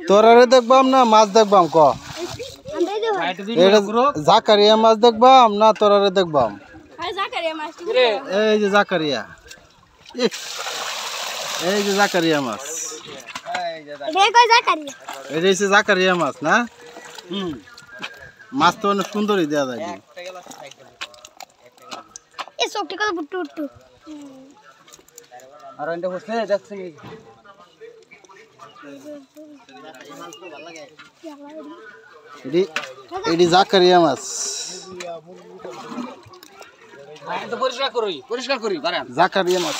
তোরারে দেখবাম না মাছ দেখবাম ক জাকারিয়া মাছ দেখবাম না তোরারে দেখবাম এই যে জাকারিয়া এই যে জাকারিয়া মাছ এটা হচ্ছে জাকারিয়া মাছ না মাছ তো অনেক সুন্দরই দেওয়া যায় আর এটা বসে দেখছি এডি জাকারিয়া মাছ পরিষ্কার করি জাকারিয়া মাছ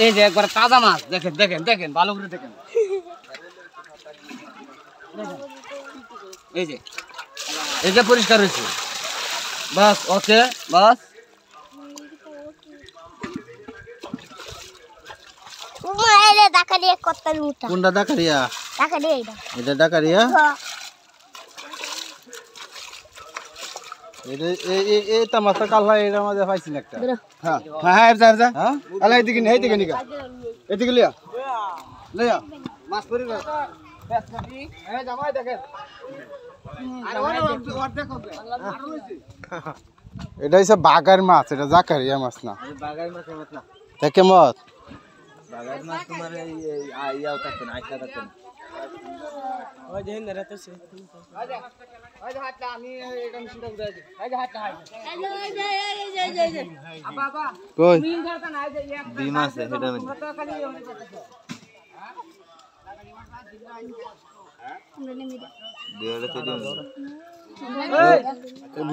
এই যে একবার তাজা মাছ দেখেন দেখেন দেখেন ভালো করে দেখেন এই যে পরিষ্কার হয়েছে বাস ওকে বাস কোনটা ডাকারিয়া এটা ডাকারিয়া এটা মাছটা কাল এটার মাঝে পাইছি না একটা হ্যাঁ হ্যাঁ হ্যাঁ আলা এদিকে নেই এদিকে নিকা এদিকে লিয়া লিয়া মাছ পরি না এই জামাই দেখেন আর ওর দেখো এটা হচ্ছে বাগার মাছ এটা জাকারিয়া মাছ না বাগাই মাছের মত না দেখে মত বাগাই মাছ তোমার এই ইয়াও থাকে না আইসা থাকে না ওই যে হেন রাতে সে ওই যে হাতটা আমি এটা মিশিটা উড়াই দিই ওই যে হাতটা হাই এই আবা আবা কই মিন ধরতা না এই যে এক ডিম আছে হেডা মধ্যে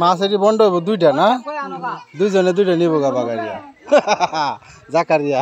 মাছ এটি বন্ধ হইব দুইটা না দুইজনে দুইটা নিব গা বাগারিয়া জাকারিয়া